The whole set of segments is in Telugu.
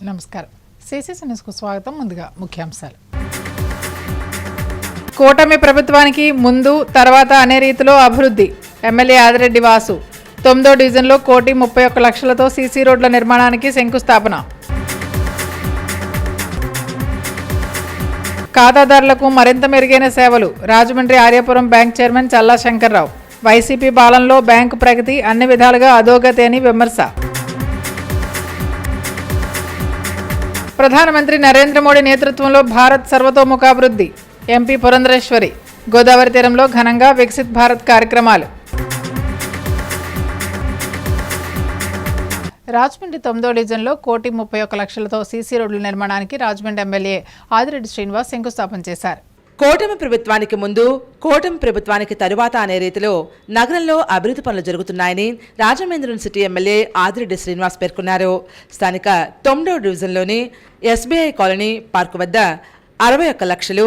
నమస్కారం. సిసిసి న్యూస్కు స్వాగతం. ముందుగా ముఖ్యాంశాలు. కూటమి ప్రభుత్వానికి ముందు తర్వాత అనే రీతిలో అభివృద్ధి. ఎమ్మెల్యే ఆదిరెడ్డి వాసు. 9వ డివిజన్లో 1,31,00,000తో సీసీ రోడ్ల నిర్మాణానికి శంకుస్థాపన. ఖాతాదారులకు మరింత మెరుగైన సేవలు. Rajahmundry Aryapuram bank chairman Challa Shankarrao. YCP పాలనలో బ్యాంకు ప్రగతి అన్ని విధాలుగా అధోగతి అని విమర్శ. ప్రధానమంత్రి నరేంద్ర మోడీ నేతృత్వంలో భారత్ సర్వతోముఖాభివృద్ధి. ఎంపీ పురంధరేశ్వరి. గోదావరి తీరంలో ఘనంగా వికసిత్ భారత్ కార్యక్రమాలు. రాజమండ్రి 9వ డివిజన్లో 1,31,00,000తో సీసీ రోడ్ల నిర్మాణానికి రాజమండ్రి ఎమ్మెల్యే ఆదిరెడ్డి శ్రీనివాస్ శంకుస్థాపన చేశారు. కూటమి ప్రభుత్వానికి ముందు, కూటమి ప్రభుత్వానికి తరువాత అనే రీతిలో నగరంలో అభివృద్ధి పనులు జరుగుతున్నాయని రాజమహేంద్రవరం సిటీ ఎమ్మెల్యే ఆదిరెడ్డి శ్రీనివాస్ పేర్కొన్నారు. స్థానిక 9వ డివిజన్లోని ఎస్బీఐ కాలనీ పార్కు వద్ద 61 లక్షలు,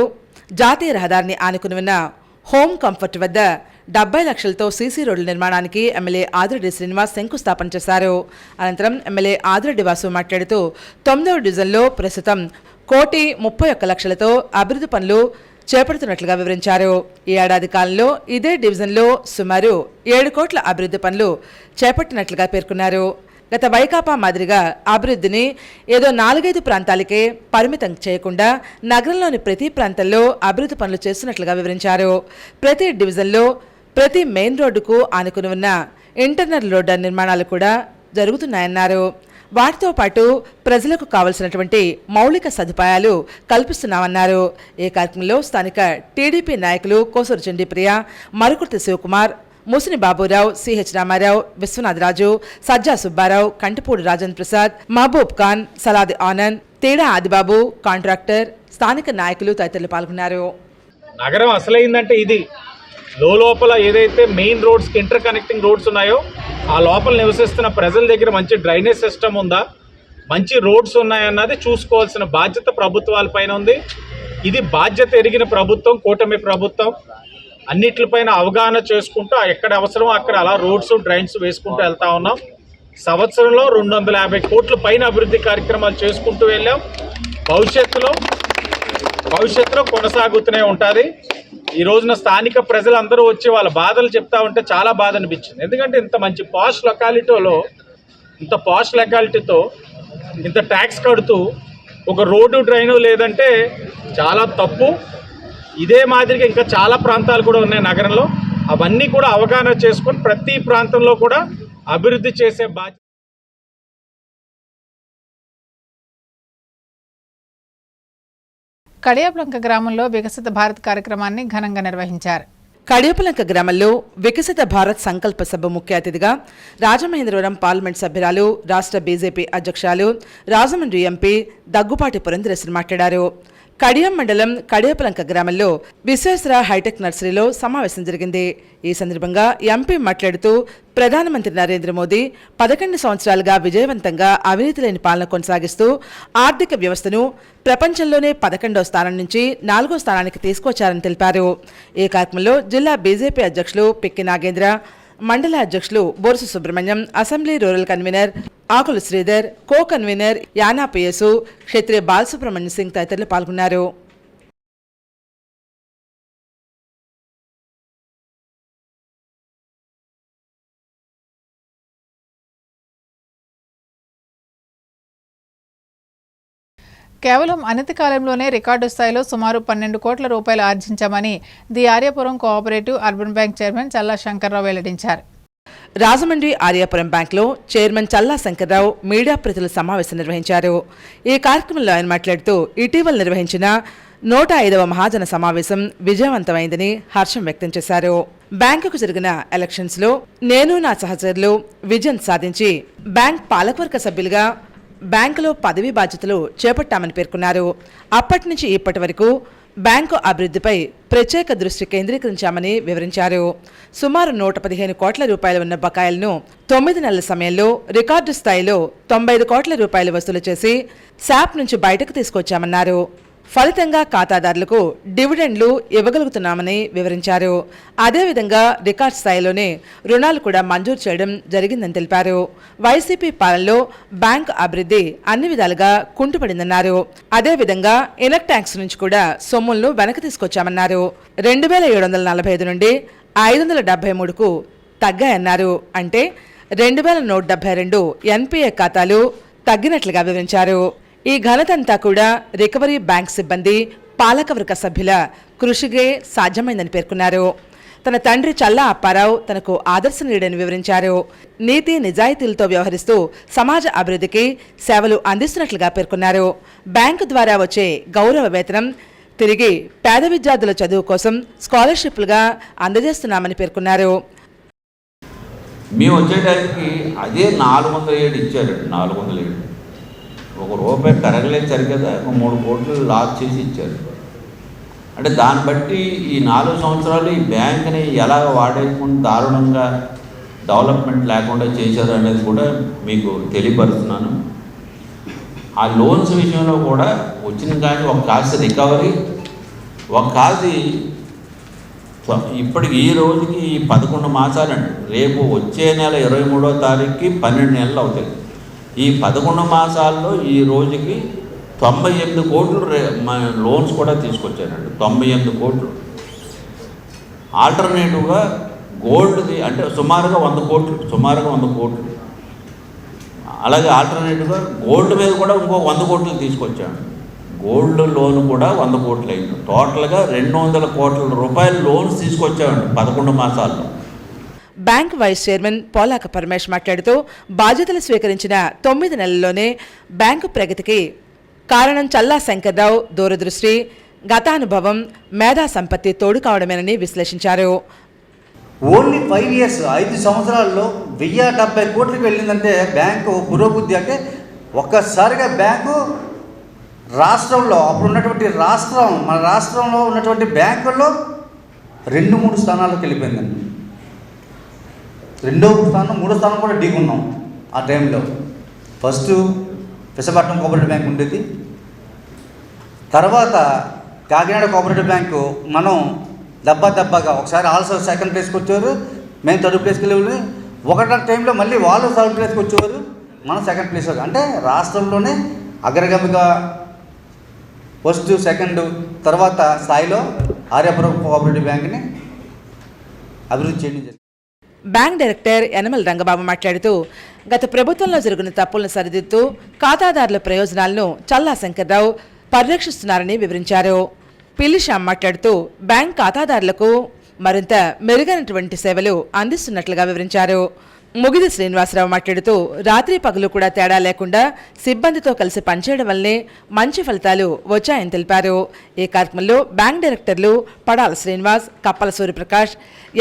జాతీయ రహదారిని ఆనుకుని ఉన్న హోమ్ కంఫర్ట్ వద్ద 70 లక్షలతో సీసీ రోడ్ల నిర్మాణానికి ఎమ్మెల్యే ఆదిరెడ్డి శ్రీనివాస్ శంకుస్థాపన చేశారు. అనంతరం ఎమ్మెల్యే ఆదిరెడ్డి వాసు మాట్లాడుతూ 9వ డివిజన్లో ప్రస్తుతం 1,31,00,000తో అభివృద్ధి పనులు చేపడుతున్నట్లుగా వివరించారు. ఈ ఏడాది కాలంలో ఇదే డివిజన్లో సుమారు 7 కోట్ల అభివృద్ధి పనులు చేపట్టినట్లుగా పేర్కొన్నారు. గత వైకాపా మాదిరిగా అభివృద్ధిని ఏదో 4-5 ప్రాంతాలకే పరిమితం చేయకుండా నగరంలోని ప్రతి ప్రాంతంలో అభివృద్ధి పనులు చేస్తున్నట్లుగా వివరించారు. ప్రతి డివిజన్లో ప్రతి మెయిన్ రోడ్డుకు ఆనుకుని ఉన్న ఇంటర్నల్ రోడ్డు నిర్మాణాలు కూడా జరుగుతున్నాయన్నారు. వాటితో పాటు ప్రజలకు కావలసినటువంటి మౌలిక సదుపాయాలు కల్పిస్తున్నామన్నారు. ఈ కార్యక్రమంలో స్థానిక టీడీపీ నాయకులు కోసూరు చండీప్రియ, మరుకుర్తి శివకుమార్, ముసిని బాబురావు, సిహెచ్ రామారావు, విశ్వనాథరాజు, సజ్జా సుబ్బారావు, కంటిపూడి రాజేంద్ర ప్రసాద్, మహబూబ్ ఖాన్, సలాది ఆనంద్, తేడా ఆదిబాబు, కాంట్రాక్టర్, స్థానిక నాయకులు తదితరులు పాల్గొన్నారు. నగరం అసలైందంటే ఇది లోపల ఏదైతే మెయిన్ రోడ్స్కి ఇంటర్ కనెక్టింగ్ రోడ్స్ ఉన్నాయో ఆ లోపల నివసిస్తున్న ప్రజల దగ్గర మంచి డ్రైనేజ్ సిస్టమ్ ఉందా, మంచి రోడ్స్ ఉన్నాయన్నది చూసుకోవాల్సిన బాధ్యత ప్రభుత్వాలపైన ఉంది. ఇది బాధ్యత ఎరిగిన ప్రభుత్వం, కూటమి ప్రభుత్వం. అన్నిటిపైన అవగాహన చేసుకుంటూ ఎక్కడ అవసరం అక్కడ అలా రోడ్స్ డ్రైన్స్ వేసుకుంటూ వెళ్తా ఉన్నాం. సంవత్సరంలో 250 కోట్ల పైన అభివృద్ధి కార్యక్రమాలు చేసుకుంటూ వెళ్ళాం. భవిష్యత్తులో కొనసాగుతూనే ఉంటుంది. ఈ రోజున స్థానిక ప్రజలందరూ వచ్చి వాళ్ళ బాధలు చెప్తా ఉంటే చాలా బాధ అనిపించింది. ఎందుకంటే ఇంత మంచి పాష్ లొకాలిటీతో ఇంత ట్యాక్స్ కడుతూ ఒక రోడ్డు డ్రైను లేదంటే చాలా తప్పు. ఇదే మాదిరిగా ఇంకా చాలా ప్రాంతాలు కూడా ఉన్నాయి నగరంలో. అవన్నీ కూడా అవగాహన చేసుకొని ప్రతి ప్రాంతంలో కూడా అభివృద్ధి చేసే బాధ్యత. కడియాప్లంక గ్రామంలో వికసిత భారత్ కార్యక్రమాన్ని ఘనంగా నిర్వహించారు. కడియాపులంక గ్రామంలో వికసిత భారత్ సంకల్ప సభ ముఖ్య అతిథిగా రాజమహేంద్రవరం పార్లమెంట్ సభ్యురాలు, రాష్ట్ర బీజేపీ అధ్యక్షురాలు, రాజమండ్రి ఎంపీ దగ్గుపాటి పురంధరేశ్వరి మాట్లాడారు. కడియం మండలం కడియాపులంక గ్రామంలో విశ్వేశ్వర హైటెక్ నర్సరీలో సమావేశం జరిగింది. ఈ సందర్భంగా ఎంపీ మాట్లాడుతూ ప్రధానమంత్రి నరేంద్ర మోదీ 11 సంవత్సరాలుగా విజయవంతంగా అవినీతి లేని పాలన కొనసాగిస్తూ ఆర్థిక వ్యవస్థను ప్రపంచంలోనే 11వ స్థానం నుంచి 4వ స్థానానికి తీసుకొచ్చారని తెలిపారు. ఈ కార్యక్రమంలో జిల్లా బీజేపీ అధ్యక్షులు పిక్కి నాగేంద్ర, మండల అధ్యక్షులు బొరుసు సుబ్రహ్మణ్యం, అసెంబ్లీ రూరల్ కన్వీనర్ ఆకులు శ్రీధర్, కో కన్వీనర్ యానా పియసు, క్షత్రియ బాలసుబ్రహ్మణ్య సింగ్ తదితరులు పాల్గొన్నారు. కేవలం అనతి కాలంలోనే రికార్డు స్థాయిలో సుమారు 12 కోట్ల రూపాయలు ఆర్జించామని the Aryapuram cooperative urban bank chairman Challa Shankar Rao వెల్లడించారు. రాజమండ్రి ఆర్యాపురం బ్యాంక్లో చైర్మన్ చల్లా శంకర్రావు మీడియా ప్రతినిధుల సమావేశం నిర్వహించారు. ఈ కార్యక్రమంలో ఆయన మాట్లాడుతూ ఇటీవల నిర్వహించిన 105వ మహాజన సమావేశం విజయవంతమైందని హర్షం వ్యక్తం చేశారు. బ్యాంకుకు జరిగిన ఎలక్షన్స్లో నేను నా సహచరులు విజయం సాధించి బ్యాంక్ పాలకవర్గ సభ్యులుగా బ్యాంకులో పదవీ బాధ్యతలు చేపట్టామని పేర్కొన్నారు. అప్పటి నుంచి ఇప్పటి వరకు బ్యాంకు అభివృద్ధిపై ప్రత్యేక దృష్టి కేంద్రీకరించామని వివరించారు. సుమారు 115 కోట్ల రూపాయలు ఉన్న బకాయిలను 9 నెలల సమయంలో రికార్డు స్థాయిలో 95 కోట్ల రూపాయలు వసూలు చేసి శాప్ నుంచి బయటకు తీసుకొచ్చామన్నారు. ఫలితంగా ఖాతాదారులకు డివిడెండ్లు ఇవ్వగలుగుతున్నామని వివరించారు. అదేవిధంగా రికార్డ్ స్థాయిలోనే రుణాలు కూడా మంజూరు చేయడం జరిగిందని తెలిపారు. వైసీపీ పాలనలో బ్యాంకు అభివృద్ధి అన్ని విధాలుగా కుంటుపడిందన్నారు. అదేవిధంగా ఇన్కమ్ ట్యాక్స్ నుంచి కూడా సొమ్ములను వెనక్కి తీసుకొచ్చామన్నారు. 2745 నుండి 573కు తగ్గాయన్నారు. అంటే 2172 ఎన్పిఏ ఖాతాలు తగ్గినట్లుగా వివరించారు. ఈ ఘనతంతా కూడా రికవరీ బ్యాంక్ సిబ్బంది, పాలకవర్గ సభ్యుల కృషికే సాధ్యమైందని పేర్కొన్నారు. తన తండ్రి చల్లా అప్పారావు తనకు ఆదర్శనీయుడని వివరించారు. నీతి నిజాయితీలతో వ్యవహరిస్తూ సమాజ అభివృద్ధికి సేవలు అందిస్తున్నట్లుగా పేర్కొన్నారు. బ్యాంకు ద్వారా వచ్చే గౌరవ వేతనం తిరిగి పేద విద్యార్థుల చదువు కోసం స్కాలర్షిప్లుగా అందజేస్తున్నామని పేర్కొన్నారు. మేము వచ్చేటానికి అదే 407 ఇచ్చారు. 407 ₹1 కరగలేదు సరిగ్గా 3 కోట్లు లాస్ చేసి ఇచ్చారు. అంటే దాన్ని బట్టి ఈ 4 సంవత్సరాలు ఈ బ్యాంక్ని ఎలా వాడేసుకుంటూ దారుణంగా డెవలప్మెంట్ లేకుండా చేశారు అనేది కూడా మీకు తెలియపరుస్తున్నాను. ఆ లోన్స్ విషయంలో కూడా వచ్చిన కానీ ఒక కాస్త రికవరీ, ఒక కాసి ఇప్పటికి ఈ రోజుకి 11 మాసాలండి. రేపు వచ్చే నెల 23వ తారీఖుకి 12 నెలలు అవుతాయి. ఈ 11 మాసాల్లో ఈ రోజుకి 98 కోట్లు లోన్స్ కూడా తీసుకొచ్చారండి. 98 కోట్లు. ఆల్టర్నేటివ్గా గోల్డ్ది అంటే సుమారుగా 100 కోట్లు. అలాగే ఆల్టర్నేటివ్గా గోల్డ్ మీద కూడా ఇంకో 100 కోట్లు తీసుకొచ్చాను. గోల్డ్ లోన్ కూడా 100 కోట్లు అయింది. టోటల్గా 200 కోట్ల రూపాయలు లోన్స్ తీసుకొచ్చామండి 11 మాసాల్లో. బ్యాంక్ వైస్ చైర్మన్ పోలాక పరమేష్ మాట్లాడుతూ బాధ్యతలు స్వీకరించిన 9 నెలల్లోనే బ్యాంకు ప్రగతికి కారణం చల్లా శంకర్రావు దూరదృష్టి, గతానుభవం, మేధా సంపత్తి తోడు కావడమేనని విశ్లేషించారు. ఓన్లీ 5 ఇయర్స్ 5 సంవత్సరాల్లో 1070 కోట్లకి వెళ్ళిందంటే బ్యాంకు పురోభివృద్ధి. అంటే ఒక్కసారిగా బ్యాంకు రాష్ట్రంలో అప్పుడు ఉన్నటువంటి మన రాష్ట్రంలో ఉన్నటువంటి బ్యాంకుల్లో 2-3 స్థానాలకు వెళ్ళిపోయిందండి. 2వ స్థానం 3వ స్థానం కూడా ఢీకున్నాం ఆ టైంలో. ఫస్ట్ విశాఖపట్నం కోఆపరేటివ్ బ్యాంక్ ఉండేది, తర్వాత కాకినాడ కోఆపరేటివ్ బ్యాంకు. మనం దెబ్బగా ఒకసారి ఆల్సో సెకండ్ ప్లేస్కి వచ్చేవారు, మేము థర్డ్ ప్లేస్కి వెళ్ళేవారు. ఒకట టైంలో మళ్ళీ వాళ్ళు థర్డ్ ప్లేస్కి వచ్చేవారు, మనం సెకండ్ ప్లేస్. అంటే రాష్ట్రంలోనే అగ్రగామిగా ఫస్ట్ సెకండ్ తర్వాత స్థాయిలో ఆర్యాపురం కోఆపరేటివ్ బ్యాంక్ని అభివృద్ధి చేయడం జరిగింది. బ్యాంక్ డైరెక్టర్ యనమల రంగబాబు మాట్లాడుతూ గత ప్రభుత్వంలో జరిగిన తప్పులను సరిదిద్దుతూ ఖాతాదారుల ప్రయోజనాలను చల్లా శంకర్రావు పరిరక్షిస్తున్నారని వివరించారు. పిల్లి శ్యామ్ మాట్లాడుతూ బ్యాంక్ ఖాతాదారులకు మరింత మెరుగైనటువంటి సేవలు అందిస్తున్నట్లుగా వివరించారు. ముగిది శ్రీనివాసరావు మాట్లాడుతూ రాత్రి పగలు కూడా తేడా లేకుండా సిబ్బందితో కలిసి పనిచేయడం వల్లనే మంచి ఫలితాలు వచ్చాయని తెలిపారు. ఈ కార్యక్రమంలో బ్యాంక్ డైరెక్టర్లు పడాల శ్రీనివాస్, కప్పల సూర్యప్రకాష్,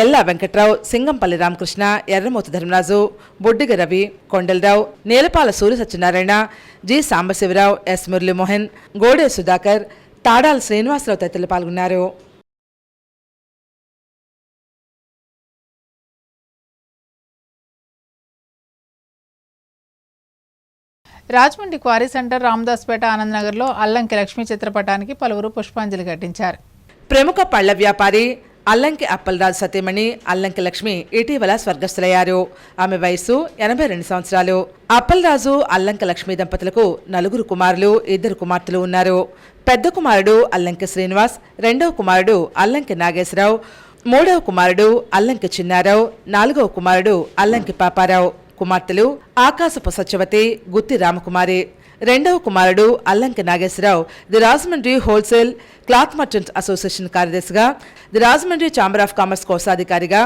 ఎల్లా వెంకట్రావు, సింగంపల్లి రామకృష్ణ, ఎర్రమోతు ధర్మరాజు, బొడ్డిగ రవి, కొండలరావు, నీలపాల సూర్య సత్యనారాయణ, జి సాంబశివరావు, ఎస్ మురళీమోహన్, గోడే సుధాకర్, తాడాల శ్రీనివాసరావు తదితరులు పాల్గొన్నారు. రాజమండ్రి క్వారీ సెంటర్, రామదాస్పేట, ఆనందనగర్లో అల్లంకి లక్ష్మి చిత్రపటానికి పలువురు పుష్పాంజలి ఘటించారు. ప్రముఖ పళ్ల వ్యాపారి అల్లంకి అప్పలరాజు సతీమణి అల్లంకి లక్ష్మి ఇటీవల స్వర్గస్థులయ్యారు. ఆమె వయసు 82 సంవత్సరాలు. అప్పలరాజు అల్లంకి లక్ష్మి దంపతులకు 4 కుమారులు, 2 కుమార్తెలు ఉన్నారు. పెద్ద కుమారుడు అల్లంకి శ్రీనివాస్, రెండవ కుమారుడు అల్లంకి నాగేశ్వరరావు, మూడవ కుమారుడు అల్లంకి చిన్నారావు, 4వ కుమారుడు అల్లంకి పాపారావు. కుమార్తెలు ఆకాశపు సత్యవతి, గుత్తి రామకుమారి. రెండవ కుమారుడు Allanki Nageswara Rao the Rajahmundry wholesale cloth merchant association కార్యదర్శిగా, the Rajahmundry chamber of commerce కోశాధికారిగా,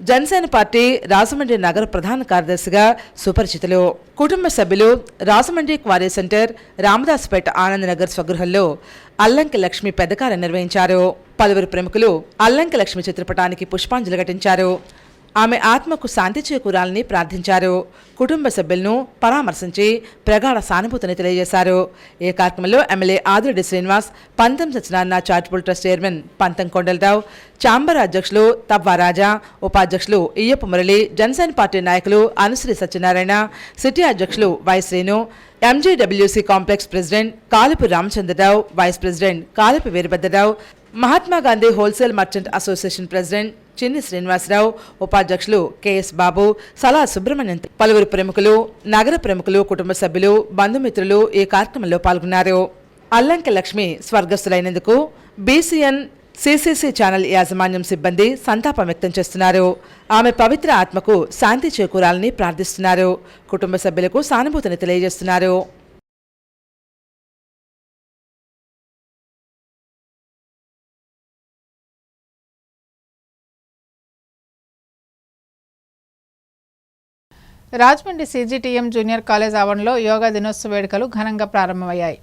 జనసేన పార్టీ రాజమండ్రి నగర ప్రధాన కార్యదర్శిగా సుపరిచితులు. కుటుంబ సభ్యులు రాజమండ్రి క్వారీ సెంటర్, రామదాస్పేట, ఆనందనగర్ స్వగృహంలో అల్లంకి లక్ష్మి పెద్దకార్యం నిర్వహించారు. పలువురు ప్రముఖులు అల్లంకి లక్ష్మి చిత్రపటానికి పుష్పాంజలి ఘటించారు. ఆమె ఆత్మకు శాంతి చేకూరాలని ప్రార్థించారు. కుటుంబ సభ్యులను పరామర్శించి ప్రగాఢ సానుభూతిని తెలియజేశారు. ఈ కార్యక్రమంలో ఎమ్మెల్యే ఆదిరెడ్డి శ్రీనివాస్, పంతం సత్యనారాయణ చారిటబుల్ ట్రస్ట్ చైర్మన్ పంతం కొండలరావు, ఛాంబర్ అధ్యక్షులు తవ్వా రాజా, ఉపాధ్యక్షులు ఇయ్యప్ప మురళి, జనసేన పార్టీ నాయకులు అనుశ్రీ సత్యనారాయణ, సిటీ అధ్యక్షులు Y Srinu, MGWC complex president Kalapu Ramachandra Rao, vice president Kalapu Veerabhadra Rao, Mahatma Gandhi wholesale merchant association president Chinni Srinivasa Rao, ఉపాధ్యక్షులు కెఎస్ బాబు, సలా సుబ్రహ్మణ్యం, పలువురు ప్రముఖులు, నగర ప్రముఖులు, కుటుంబ సభ్యులు, బంధుమిత్రులు ఈ కార్యక్రమంలో పాల్గొన్నారు. అల్లంకి లక్ష్మి స్వర్గస్థులైనందుకు బీసీఎన్ సిసిసి ఛానల్ యాజమాన్యం సిబ్బంది సంతాపం వ్యక్తం చేస్తున్నారు. ఆమె పవిత్ర ఆత్మకు శాంతి చేకూరాలని ప్రార్థిస్తున్నారు. కుటుంబ సభ్యులకు సానుభూతిని తెలియజేస్తున్నారు. రాజమండ్రి సీజీటీఎం జూనియర్ కాలేజ్ ఆవరణలో యోగా దినోత్సవ వేడుకలు ఘనంగా ప్రారంభమయ్యాయి.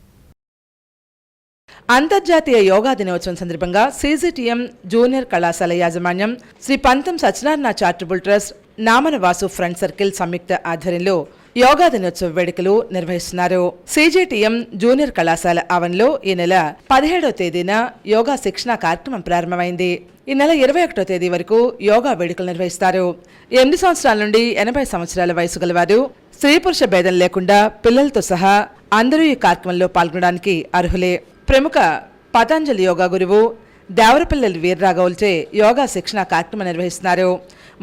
అంతర్జాతీయ యోగా దినోత్సవం సందర్భంగా సీజీటీఎం జూనియర్ కళాశాల యాజమాన్యం Sri Pantham Satyanarayana charitable trust Namana Vasu friend circle సంయుక్త ఆధ్వర్యంలో యోగా దినోత్సవ వేడుకలు నిర్వహిస్తున్నారు. సీజీటీఎం జూనియర్ కళాశాల ఆవరణలో ఈ నెల 17వ తేదీన యోగా శిక్షణ కార్యక్రమం ప్రారంభమైంది. ఈ నెల 21వ తేదీ వరకు యోగా వేడుకలు నిర్వహిస్తారు. 8 సంవత్సరాల నుండి 80 సంవత్సరాల వయసు గలవారు, స్త్రీ పురుష భేదం లేకుండా పిల్లలతో సహా అందరూ ఈ కార్యక్రమంలో పాల్గొనడానికి అర్హులే. ప్రముఖ పతంజలి యోగా గురువు దేవరపల్లి వీర్రాఘవులచే యోగా శిక్షణ కార్యక్రమం నిర్వహిస్తున్నారు.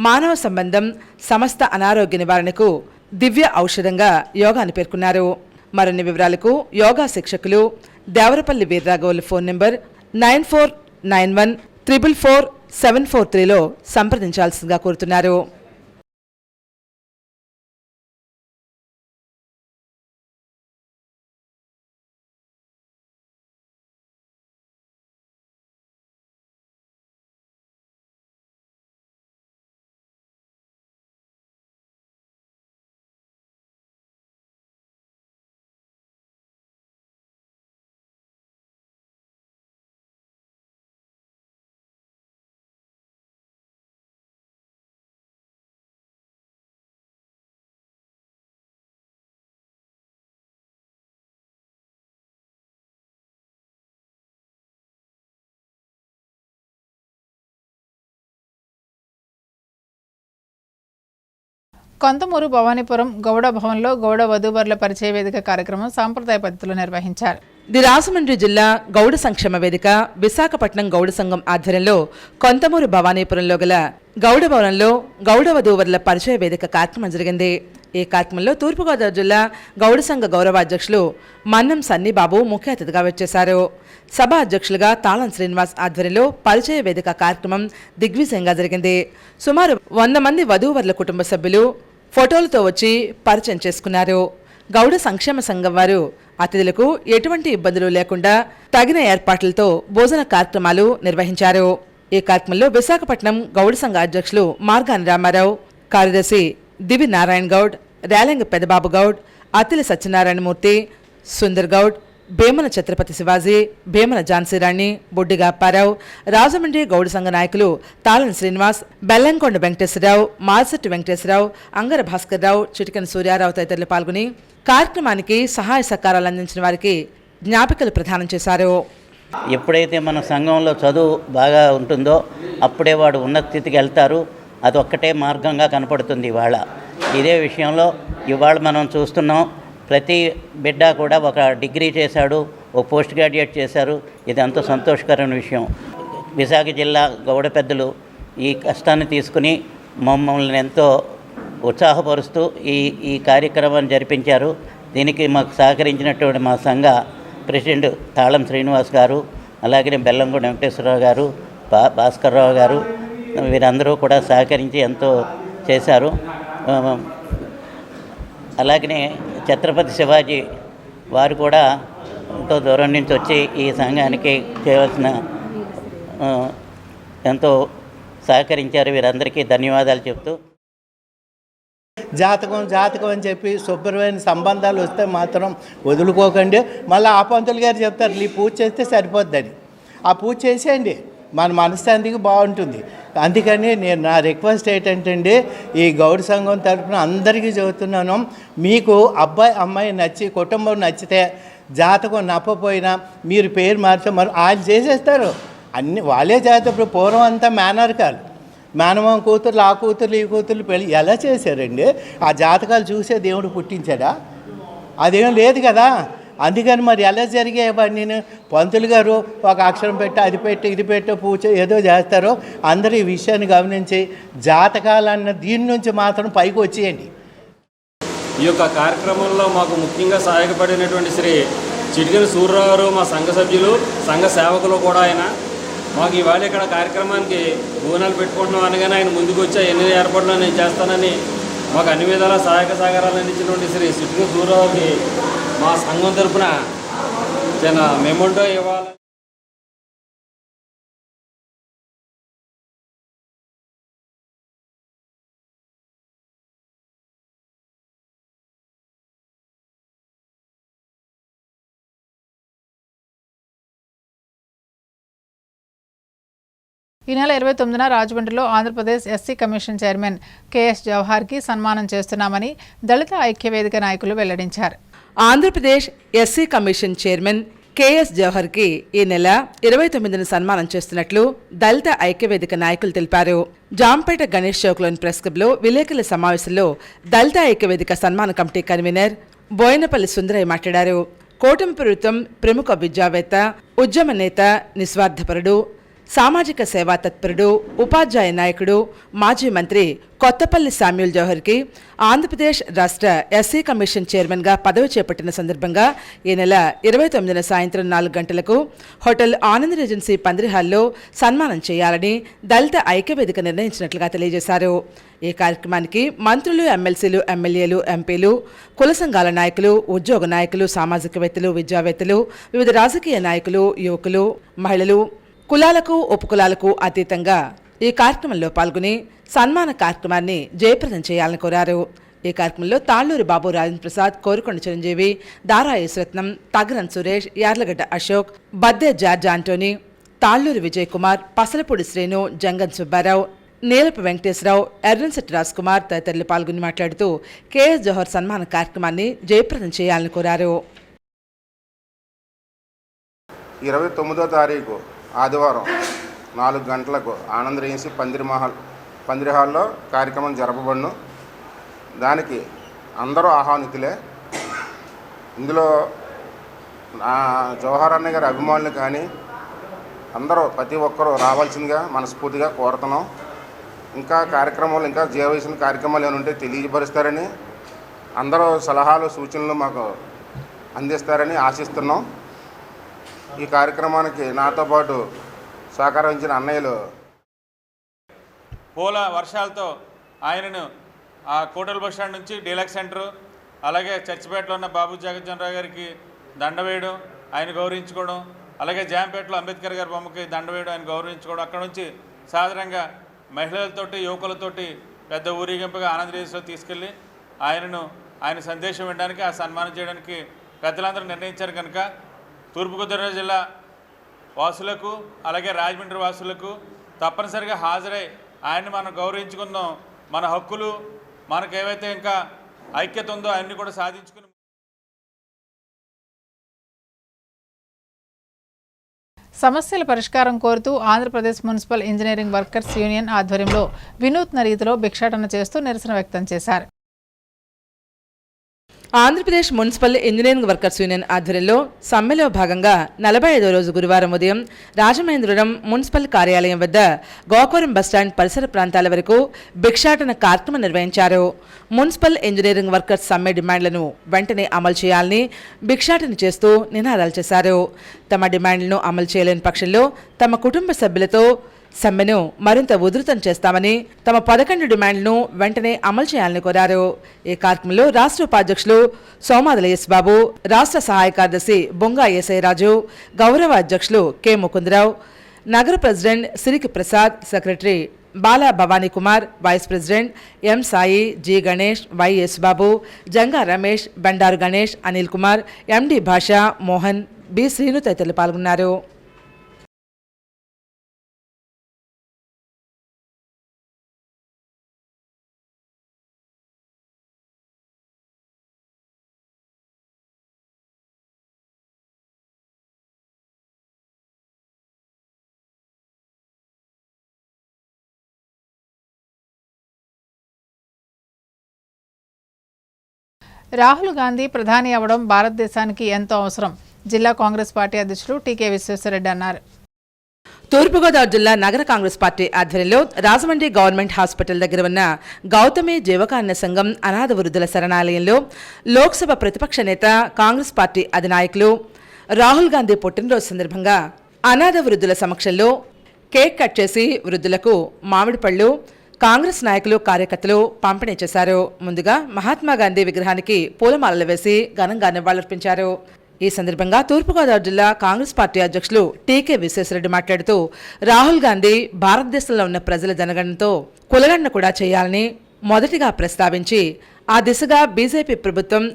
మానవ సంబంధం సమస్త అనారోగ్య నివారణకు దివ్య ఔషధంగా యోగాను పేర్కొన్నారు. మరిన్ని వివరాలకు యోగా శిక్షకులు దేవరపల్లి వీర్రాఘవుల ఫోన్ నెంబర్ 9491444743లో సంప్రదించాల్సిందిగా కోరుతున్నారు. కొంతమూరు భవానీపురం గౌడ భవన్లో గౌడ వధూవరుల పరిచయ వేదిక కార్యక్రమం సాంప్రదాయ పద్ధతిలో నిర్వహించారు. ది రాజమండ్రి జిల్లా గౌడ సంక్షేమ వేదిక, విశాఖపట్నం గౌడ సంఘం ఆధ్వర్యంలో కొంతమూరు భవానీపురంలో గల గౌడ భవనంలో గౌడ వధూవరుల పరిచయ వేదిక కార్యక్రమం జరిగింది. ఈ కార్యక్రమంలో తూర్పుగోదావరి జిల్లా గౌడ సంఘ గౌరవాధ్యక్షులు మన్నం సన్నిబాబు ముఖ్య అతిథిగా వచ్చేశారు. సభ అధ్యక్షులుగా తాళం శ్రీనివాస్ ఆధ్వర్యంలో పరిచయ వేదిక కార్యక్రమం దిగ్విజయంగా జరిగింది. సుమారు 100 మంది వధూవరుల కుటుంబ సభ్యులు ఫోటోలతో వచ్చి పరిచయం చేసుకున్నారు. గౌడ సంక్షేమ సంఘం వారు అతిథులకు ఎటువంటి ఇబ్బందులు లేకుండా తగిన ఏర్పాట్లతో భోజన కార్యక్రమాలు నిర్వహించారు. ఈ కార్యక్రమంలో విశాఖపట్నం గౌడ సంఘ అధ్యక్షులు మార్గాని రామారావు, కార్యదర్శి దివి నారాయణ గౌడ్, రేలంగి పెదబాబు గౌడ్, అత్తిలి సత్యనారాయణమూర్తి, సుందర్ గౌడ్, భీమన ఛత్రపతి శివాజీ, భీమన ఝాన్సీరాణి, బొడ్డిగా అప్పారావు, రాజమండ్రి గౌడ సంఘ నాయకులు తాళన్ శ్రీనివాస్, బెల్లంకొండ వెంకటేశ్వరరావు, మాల్సెట్టి వెంకటేశ్వరరావు, అంగర భాస్కర్రావు, చిటికన సూర్యారావు తదితరులు పాల్గొని కార్యక్రమానికి సహాయ సహకారాలు అందించిన వారికి జ్ఞాపికలు ప్రదానం చేశారు. ఎప్పుడైతే మన సంఘంలో చదువు బాగా ఉంటుందో అప్పుడే వాడు ఉన్నత స్థితికి వెళ్తారు. అది ఒక్కటే మార్గంగా కనపడుతుంది. ఇదే విషయంలో ఇవాళ మనం చూస్తున్నాం. ప్రతి బిడ్డ కూడా ఒక డిగ్రీ చేశాడు, ఒక పోస్ట్ గ్రాడ్యుయేట్ చేశారు. ఇది ఎంతో సంతోషకరమైన విషయం. విశాఖ జిల్లా గౌడ పెద్దలు ఈ కష్టాన్ని తీసుకుని మమ్మల్ని ఎంతో ఉత్సాహపరుస్తూ ఈ కార్యక్రమాన్ని జరిపించారు. దీనికి మాకు సహకరించినటువంటి మా సంఘ ప్రెసిడెంట్ తాళం శ్రీనివాస్ గారు, అలాగే బెల్లంకొండ వెంకటేశ్వరరావు గారు, భాస్కర్రావు గారు, వీరందరూ కూడా సహకరించి ఎంతో చేశారు. అలాగనే ఛత్రపతి శివాజీ వారు కూడా ఎంతో దూరం నుంచి వచ్చి ఈ సంఘానికి చేయవలసిన ఎంతో సహకరించారు. వీరందరికీ ధన్యవాదాలు చెప్తూ, జాతకం అని చెప్పి శుభ్రమైన సంబంధాలు వస్తే మాత్రం వదులుకోకండి. మళ్ళీ ఆ పంతులు గారు చెప్తారు, ఈ పూజ చేస్తే సరిపోద్దని. ఆ పూజ చేసేయండి, మన మనశ్శాంతికి బాగుంటుంది. అందుకని నా రిక్వెస్ట్ ఏంటంటే ఈ గౌడ సంఘం తరఫున అందరికీ చెబుతున్నాను, మీకు అబ్బాయి అమ్మాయి నచ్చి కుటుంబం నచ్చితే జాతకం నప్పపోయినా మీరు పేరు మార్చే మరి వాళ్ళు చేసేస్తారు అన్ని వాళ్ళే జాతకం. ఇప్పుడు పూర్వం అంతా మేనర్కాలు, మేనమామ కూతుర్లు, ఆ కూతుర్లు ఈ కూతుర్లు పెళ్ళి ఎలా చేశారండి? ఆ జాతకాలు చూసే దేవుడు పుట్టించాడా? అదేం లేదు కదా. అందుకని మరి ఎలా జరిగేవాడిని నేను పంతులు గారు ఒక అక్షరం పెట్టి అది పెట్టి ఇది పెట్టి పూజ ఏదో చేస్తారో అందరూ ఈ విషయాన్ని గమనించి జాతకాలన్న దీని నుంచి మాత్రం పైకి వచ్చేయండి. ఈ యొక్క కార్యక్రమంలో మాకు ముఖ్యంగా సహాయపడినటువంటి శ్రీ చిటికెన సూర్యరావు మా సంఘ సభ్యులు, సంఘ సేవకులు కూడా ఆయన మాకు ఇవాళ ఇక్కడ కార్యక్రమానికి భోజనాలు పెట్టుకుంటున్నాం అనగానే ఆయన ముందుకు వచ్చి ఎన్ని ఏర్పాట్లు నేను చేస్తానని మాకు అన్ని విధాల సహాయక సహకారాలు అందించినటువంటి శ్రీ చిటికెన సూర్యరావుకి మా సంఘం తరఫున చిన్న మెమోంటో ఇవ్వాలి. ఈ నెల 29న రాజమండ్రిలో Andhra Pradesh SC commission chairman K S జవహర్కి సన్మానం చేస్తున్నామని దళిత ఐక్యవేదిక నాయకులు వెల్లడించారు. Andhra Pradesh SC commission chairman K S జవహర్కి ఈ నెల 29న సన్మానం చేస్తున్నట్లు దళిత ఐక్యవేదిక నాయకులు తెలిపారు. జాంపేట గణేష్ చౌక్లోని ప్రెస్ క్లబ్లో విలేకరుల సమావేశంలో దళిత ఐక్యవేదిక సన్మాన కమిటీ కన్వీనర్ బోయినపల్లి సుందరయ్య మాట్లాడారు. కూటమి ప్రభుత్వం ప్రముఖ విద్యావేత్త, ఉద్యమ నేత, నిస్వార్థపరుడు, సామాజిక సేవా తత్పరుడు, ఉపాధ్యాయ నాయకుడు, మాజీ మంత్రి కొత్తపల్లి శామ్యూల్ జవహర్కి ఆంధ్రప్రదేశ్ రాష్ట్ర ఎస్సీ కమిషన్ చైర్మన్గా పదవి చేపట్టిన సందర్భంగా ఈ నెల 29న సాయంత్రం 4 గంటలకు హోటల్ ఆనంద్ రెజెన్సీ పందిరిహాల్లో సన్మానం చేయాలని దళిత ఐక్యవేదిక నిర్ణయించినట్లుగా తెలియజేశారు. ఈ కార్యక్రమానికి మంత్రులు, ఎమ్మెల్సీలు, ఎమ్మెల్యేలు, ఎంపీలు, కుల సంఘాల నాయకులు, ఉద్యోగ నాయకులు, సామాజికవేత్తలు, విద్యావేత్తలు, వివిధ రాజకీయ నాయకులు, యువకులు, మహిళలు, కులాలకు, ఉపకులాలకు అతీతంగా ఈ కార్యక్రమంలో పాల్గొని సన్మాన కార్యక్రమాన్ని జయప్రదం చేయాలని కోరారు. ఈ కార్యక్రమంలో తాళ్లూరి బాబు రాజేంద్ర ప్రసాద్, కోరుకొండ చిరంజీవి, దారా యశ్రత్నం, తగరన్ సురేష్, యార్లగడ్డ అశోక్, బద్దే జార్జ్ ఆంటోనీ, తాళ్లూరి విజయ్ కుమార్, పసలపూడి శ్రీను, జంగన్ సుబ్బారావు, నీలపు వెంకటేశ్వరరావు, ఎర్రన్శెట్టి రాజ్ కుమార్ తదితరులు పాల్గొని మాట్లాడుతూ కేఎస్ జవహర్ సన్మాన కార్యక్రమాన్ని జయప్రదం చేయాలని కోరారు. 29వ తారీఖు ఆదివారం 4 గంటలకు ఆనంద్ రెజెన్సీ పందిరి హాల్లో కార్యక్రమం జరపబడును. దానికి అందరూ ఆహ్వానితులే. ఇందులో జవహర్ అన్న గారి అభిమానులు కానీ అందరూ ప్రతి ఒక్కరూ రావాల్సిందిగా మనస్ఫూర్తిగా కోరుతున్నాం. ఇంకా కార్యక్రమాలు, ఇంకా చేయవలసిన కార్యక్రమాలు ఏమైనా ఉంటే తెలియపరుస్తారని, అందరూ సలహాలు సూచనలు మాకు అందిస్తారని ఆశిస్తున్నాం. ఈ కార్యక్రమానికి నాతో పాటు సహకరించిన అన్నయ్యలు పూల వర్షాలతో ఆయనను ఆ కోటల్ బస్ స్టాండ్ నుంచి డీలక్స్ సెంటరు, అలాగే చర్చిపేటలో ఉన్న బాబు జగజ్జనరావు గారికి దండ వేయడం, ఆయన గౌరవించుకోవడం, అలాగే జాంపేటలో అంబేద్కర్ గారి బొమ్మకి దండ వేయడం, ఆయన గౌరవించుకోవడం, అక్కడ నుంచి సాధారణంగా మహిళలతోటి, యువకులతోటి పెద్ద ఊరేగింపుగా ఆనంద్ రెజెన్సీలో తీసుకెళ్ళి ఆయన సందేశం వినడానికి, ఆ సన్మానం చేయడానికి పెద్దలందరూ నిర్ణయించారు. కనుక తూర్పుగోదావరి జిల్లా వాసులకు, అలాగే రాజమండ్రి వాసులకు తప్పనిసరిగా హాజరై ఆయన్ని మనం గౌరవించుకుందాం. మన హక్కులు, మనకు ఏవైతే ఇంకా ఐక్యత ఉందో అన్నీ కూడా సాధించుకుని సమస్యల పరిష్కారం కోరుతూ Andhra Pradesh municipal engineering workers union ఆధ్వర్యంలో వినూత్న రీతిలో భిక్షాటన చేస్తూ నిరసన వ్యక్తం చేశారు. Andhra Pradesh municipal engineering workers union ఆధ్వర్యంలో సమ్మెలో భాగంగా 45వ రోజు గురువారం ఉదయం రాజమహేంద్రవరం మున్సిపల్ కార్యాలయం వద్ద గోకవరం బస్టాండ్ పరిసర ప్రాంతాల వరకు భిక్షాటన కార్యక్రమం నిర్వహించారు. మున్సిపల్ ఇంజనీరింగ్ వర్కర్స్ సమ్మె డిమాండ్లను వెంటనే అమలు చేయాలని భిక్షాటన చేస్తూ నినాదాలు చేశారు. తమ డిమాండ్లను అమలు చేయలేని పక్షంలో తమ కుటుంబ సభ్యులతో సమ్మెను మరింత ఉధృతం చేస్తామని, తమ 11 డిమాండ్లను వెంటనే అమలు చేయాలని కోరారు. ఈ కార్యక్రమంలో రాష్ట్ర ఉపాధ్యక్షులు సోమాదుల ఎస్ బాబు, రాష్ట్ర సహాయ కార్యదర్శి బొంగా ఏసయ్యరాజు, గౌరవ అధ్యక్షులు కె ముకుందరావు, నగర president Siriki Prasad, secretary Bala Bhavani Kumar, vice president M Sai, G Ganesh, Y Yesubabu, Janga Ramesh, Bandaru Ganesh, Anil Kumar, MD Basha, Mohan, B Srinu తదితరులు పాల్గొన్నారు. రాహుల్ గాంధీ ప్రధాని అవ్వడం భారతదేశానికి ఎంతో అవసరం. జిల్లా కాంగ్రెస్ పార్టీ అధ్యక్షులు టీకే విశ్వేశ్వరరెడ్డి అన్నారు. తూర్పుగోదావరి జిల్లా నగర కాంగ్రెస్ పార్టీ ఆధ్వర్యంలో రాజమండ్రి గవర్నమెంట్ హాస్పిటల్ దగ్గర ఉన్న గౌతమి జీవకారుణ్య సంఘం అనాథ వృద్ధుల శరణాలయంలో లోక్సభ ప్రతిపక్ష నేత కాంగ్రెస్ పార్టీ అధినాయకులు రాహుల్ గాంధీ పుట్టినరోజు సందర్భంగా అనాథ వృద్ధుల సమక్షంలో కేక్ కట్ చేసి వృద్ధులకు మామిడి పళ్ళు కాంగ్రెస్ నాయకులు కార్యకర్తలు పంపిణీ చేశారు. ముందుగా మహాత్మా గాంధీ విగ్రహానికి పూలమాలలు వేసి ఘనంగా నివాళులర్పించారు. ఈ సందర్భంగా తూర్పుగోదావరి జిల్లా కాంగ్రెస్ పార్టీ అధ్యక్షులు టీకే విశ్వేశ్వరరెడ్డి మాట్లాడుతూ రాహుల్ గాంధీ భారతదేశంలో ఉన్న ప్రజల జనగణనతో కులగణన కూడా చేయాలని మొదటిగా ప్రస్తావించి ఆ దిశగా బీజేపీ ప్రభుత్వం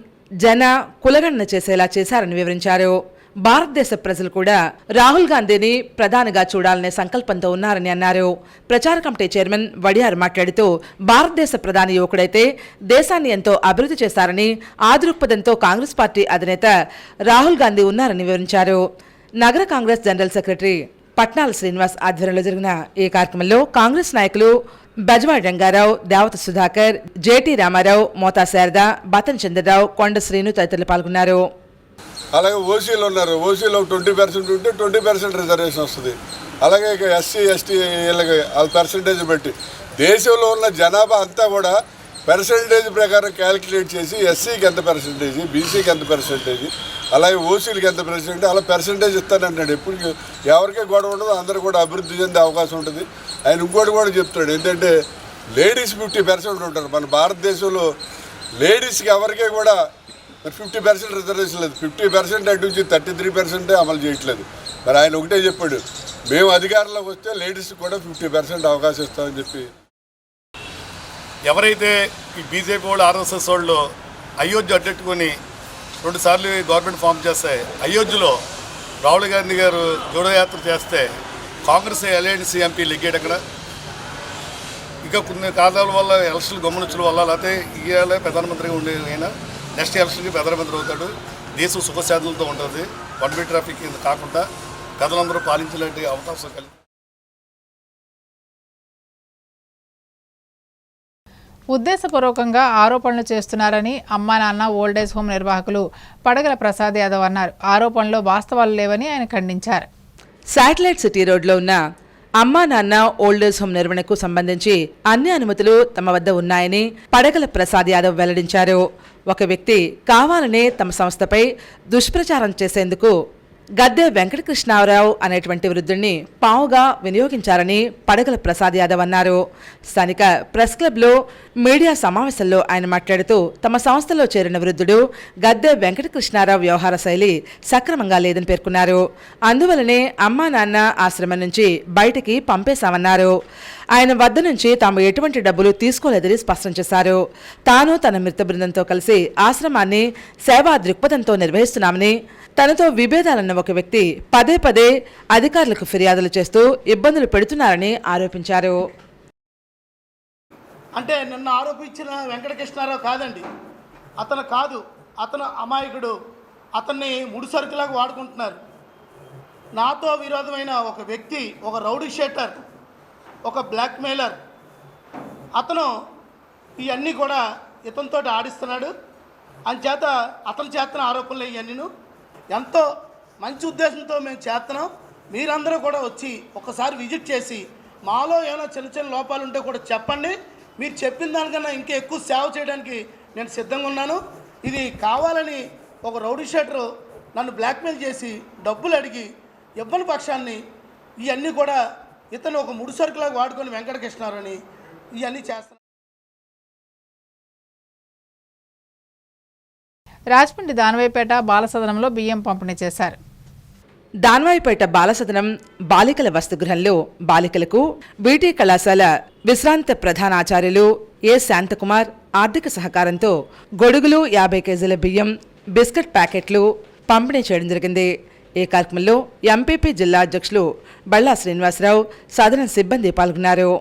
కులగణన చేసేలా చేశారని వివరించారు. భారతదేశ ప్రజలు కూడా రాహుల్ గాంధీని ప్రధానిగా చూడాలనే సంకల్పంతో ఉన్నారని అన్నారు. ప్రచార కమిటీ చైర్మన్ వడియార్ మాట్లాడుతూ భారతదేశ ప్రధాని యువకుడైతే దేశాన్ని ఎంతో అభివృద్ధి చేశారని ఆ దృక్పథంతో కాంగ్రెస్ పార్టీ అధినేత రాహుల్ గాంధీ ఉన్నారని వివరించారు. నగర కాంగ్రెస్ జనరల్ సెక్రటరీ పట్నాల శ్రీనివాస్ ఆధ్వర్యంలో జరిగిన ఈ కార్యక్రమంలో కాంగ్రెస్ నాయకులు బెజవాడి రంగారావు, దేవత సుధాకర్, జేటీ రామారావు, మోతా శారద, బతన్ చంద్రరావు, కొండ శ్రీను తదితరులు పాల్గొన్నారు. అలాగే ఓసీలు ఉన్నారు. ఓసీలో 20% ఉంటే 20% రిజర్వేషన్ వస్తుంది. అలాగే ఇక ఎస్సీ ఎస్టీ వీళ్ళకి వాళ్ళ పర్సంటేజ్ బట్టి దేశంలో ఉన్న జనాభా అంతా కూడా పర్సంటేజ్ ప్రకారం క్యాలిక్యులేట్ చేసి ఎస్సీకి ఎంత పర్సంటేజ్, బీసీకి ఎంత పర్సంటేజ్, అలాగే ఓసీలకి ఎంత పర్సంటేజ్ అలా పర్సంటేజ్ ఇస్తానంటాడు. ఎప్పుడు ఎవరికే గొడవ ఉండదు, అందరూ కూడా అభివృద్ధి చెందే అవకాశం ఉంటుంది. ఆయన ఇంకోటి కూడా చెప్తాడు ఏంటంటే లేడీస్ 50% ఉంటారు. మన భారతదేశంలో లేడీస్కి ఎవరికే కూడా 50% రిజర్వేషన్ లేదు. 50% అటు నుంచి 33% అమలు చేయట్లేదు. మరి ఆయన ఒకటే చెప్పాడు, మేము అధికారంలోకి వస్తే లేడీస్కి కూడా 50% అవకాశం ఇస్తామని చెప్పి. ఎవరైతే ఈ బీజేపీ వాళ్ళు ఆర్ఎస్ఎస్ వాళ్ళు అయోధ్య అడ్డెట్టుకొని 2 సార్లు గవర్నమెంట్ ఫామ్ చేస్తే అయోధ్యలో రాహుల్ గాంధీ గారు జోడయాత్ర చేస్తే కాంగ్రెస్ అలయన్స్ ఎంపీ లెగ్గాడు అక్కడ. ఇంకా కొన్ని కారణాల వల్ల ఎలక్షన్ గమనించడం వల్ల లేకపోతే ఇవాళ ప్రధానమంత్రిగా ఉండే అయినా నెక్స్ట్ ఎలక్షన్కి ప్రధానమంత్రి అవుతాడు. దేశం సుఖశాంతులతో ఉంటుంది. వన్ వే ట్రాఫిక్ కాకుండా ప్రజలందరూ పాలించలేని అవకాశం కలిగి. ఉద్దేశపూర్వకంగా ఆరోపణలు చేస్తున్నారని అమ్మా నాన్న ఓల్డేజ్ హోం నిర్వాహకులు పడగల ప్రసాద్ యాదవ్ అన్నారు. ఆరోపణలో వాస్తవాలు లేవని ఆయన ఖండించారు. శాటిలైట్ సిటీ రోడ్లో ఉన్న అమ్మా నాన్న ఓల్డేజ్ హోం నిర్వహణకు సంబంధించి అన్ని అనుమతులు తమ వద్ద ఉన్నాయని పడగల ప్రసాద్ యాదవ్ వెల్లడించారు. ఒక వ్యక్తి కావాలనే తమ సంస్థపై దుష్ప్రచారం చేసేందుకు గద్దె వెంకటకృష్ణారావు అనేటువంటి వృద్ధుడిని పావుగా వినియోగించారని పడగల ప్రసాద్ యాదవ్ అన్నారు. స్థానిక ప్రెస్ క్లబ్లో మీడియా సమావేశంలో ఆయన మాట్లాడుతూ తమ సంస్థలో చేరిన వృద్ధుడు గద్దె వెంకటకృష్ణారావు వ్యవహార శైలి సక్రమంగా లేదని పేర్కొన్నారు. అందువలనే అమ్మా నాన్న ఆశ్రమం నుంచి బయటికి పంపేశామన్నారు. ఆయన వద్ద నుంచి తాము ఎటువంటి డబ్బులు తీసుకోలేదని స్పష్టం చేశారు. తాను తన మిత్ర బృందంతో కలిసి ఆశ్రమాన్ని సేవా దృక్పథంతో నిర్వహిస్తున్నామని, తనతో విభేదాలన్న ఒక వ్యక్తి పదే పదే అధికారులకు ఫిర్యాదులు చేస్తూ ఇబ్బందులు పెడుతున్నారని ఆరోపించారు. అంటే నిన్న ఆరోపించిన వెంకటకృష్ణారావు కాదండి, అతను కాదు, అతను అమాయకుడు. అతన్ని ముడిసరుకులాగా వాడుకుంటున్నారు. నాతో విరోధమైన ఒక వ్యక్తి, ఒక రౌడీ షీటర్, ఒక బ్లాక్మెయిలర్, అతను ఇవన్నీ కూడా ఇతనితో ఆడిస్తున్నాడు. అంచేత అతను చేస్తున్న ఆరోపణలు ఇవన్నీ ఎంతో మంచి ఉద్దేశంతో మేము చేస్తున్నాం. మీరందరూ కూడా వచ్చి ఒకసారి విజిట్ చేసి మాలో ఏమైనా చిన్న చిన్న లోపాలు ఉంటే కూడా చెప్పండి. మీరు చెప్పిన దానికన్నా ఇంకా ఎక్కువ సేవ చేయడానికి నేను సిద్ధంగా ఉన్నాను. ఇది కావాలని ఒక రౌడీ షీటరు నన్ను బ్లాక్మెయిల్ చేసి డబ్బులు అడిగి ఇవ్వని పక్షాన్ని ఇవన్నీ కూడా ఇతను ఒక ముడిసరుకులాగా వాడుకొని వెంకటకృష్ణారని ఇవన్నీ చేస్తున్నారు. రాజమండ్రి దానవాయిపేట బాలసదనంలో బియ్యం పంపిణీ చేశారు. దానవాయిపేట బాలసదనం బాలికల వసతిగృహంలో బాలికలకు బీటీ కళాశాల విశ్రాంత ప్రధానాచార్యులు ఏ శాంతకుమార్ ఆర్థిక సహకారంతో గొడుగులు, 50 కేజీల బియ్యం, బిస్కెట్ ప్యాకెట్లు పంపిణీ చేయడం జరిగింది. ఈ కార్యక్రమంలో ఎంపీపీ జిల్లా అధ్యక్షులు బళ్ళా శ్రీనివాసరావు, సదనం సిబ్బంది పాల్గొన్నారు.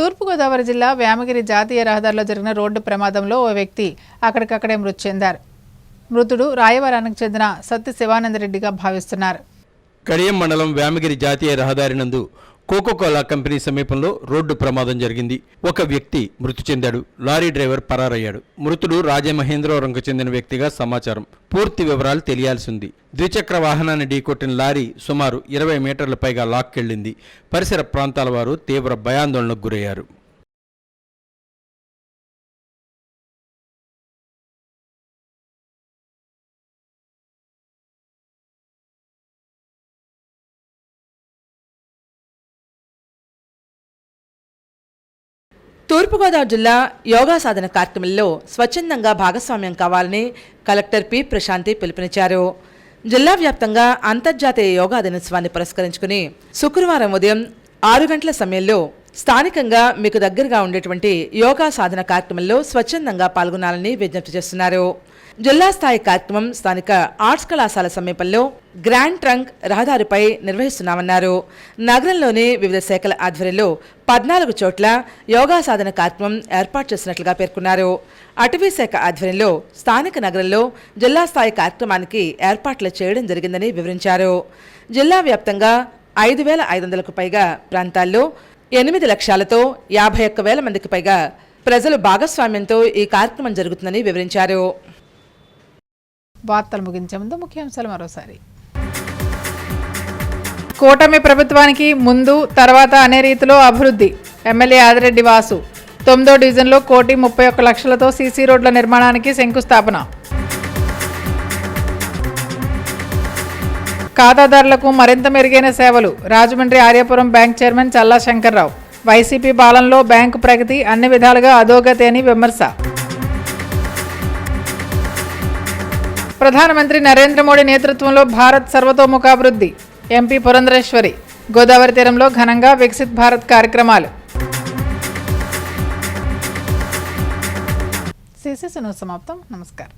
తూర్పుగోదావరి జిల్లా వేమగిరి జాతీయ రహదారిలో జరిగిన రోడ్డు ప్రమాదంలో ఓ వ్యక్తి అక్కడికక్కడే మృతి చెందారు. మృతుడు రాయవరానికి చెందిన సత్తి శివానందరెడ్డిగా భావిస్తున్నారు. కడియం మండలం వేమగిరి జాతీయ రహదారి నందు కోకోకోలా కంపెనీ సమీపంలో రోడ్డు ప్రమాదం జరిగింది. ఒక వ్యక్తి మృతి చెందాడు. లారీ డ్రైవర్ పరారయ్యాడు. మృతుడు రాజమహేంద్రవరంకు చెందిన వ్యక్తిగా సమాచారం. పూర్తి వివరాలు తెలియాల్సి ఉంది. ద్విచక్ర వాహనాన్ని ఢీకొట్టిన లారీ సుమారు 20 మీటర్ల పైగా లాక్కెళ్లింది. పరిసర ప్రాంతాల వారు తీవ్ర భయాందోళనకు గురయ్యారు. తూర్పుగోదావరి జిల్లా యోగా సాధన కార్యక్రమంలో స్వచ్ఛందంగా భాగస్వామ్యం కావాలని కలెక్టర్ పి ప్రశాంతి పిలుపునిచ్చారు. జిల్లా వ్యాప్తంగా అంతర్జాతీయ యోగా దినోత్సవాన్ని పురస్కరించుకుని శుక్రవారం ఉదయం 6 గంటల సమయంలో స్థానికంగా మీకు దగ్గరగా ఉండేటువంటి యోగా సాధన కార్యక్రమంలో స్వచ్ఛందంగా పాల్గొనాలని విజ్ఞప్తి చేస్తున్నారు. జిల్లా స్థాయి కార్యక్రమం స్థానిక ఆర్ట్స్ కళాశాల సమీపంలో గ్రాండ్ ట్రంక్ రహదారిపై నిర్వహిస్తున్నామన్నారు. నగరంలోని వివిధ శాఖల ఆధ్వర్యంలో 14 చోట్ల యోగా సాధన కార్యక్రమం ఏర్పాటు చేసినట్లుగా పేర్కొన్నారు. అటవీ శాఖ ఆధ్వర్యంలో స్థానిక నగరంలో జిల్లా స్థాయి కార్యక్రమానికి ఏర్పాట్లు చేయడం జరిగిందని వివరించారు. జిల్లా వ్యాప్తంగా 5,500కు పైగా ప్రాంతాల్లో 8 లక్షలతో 51,000 మందికి పైగా ప్రజలు భాగస్వామ్యంతో ఈ కార్యక్రమం జరుగుతుందని వివరించారు. వార్తలు ముగించే ముందు ముఖ్యాంశాలు మరోసారి. కూటమి ప్రభుత్వానికి ముందు తర్వాత అనే రీతిలో అభివృద్ధి. ఎమ్మెల్యే ఆదిరెడ్డి వాసు. 9వ డివిజన్లో 1,31 లక్షలతో సీసీ రోడ్ల నిర్మాణానికి శంకుస్థాపన. ఖాతాదారులకు మరింత మెరుగైన సేవలు. Rajahmundry Aryapuram bank chairman Challa Shankarrao. YCP పాలనలో బ్యాంకు ప్రగతి అన్ని విధాలుగా అధోగతి అని విమర్శ. ప్రధానమంత్రి నరేంద్ర మోడీ నేతృత్వంలో భారత్ సర్వతోముఖాభివృద్ధి. ఎంపీ పురంధరేశ్వరి. గోదావరి తీరంలో ఘనంగా వికసిత్ భారత్ కార్యక్రమాలు. సమాప్తం. నమస్కారం.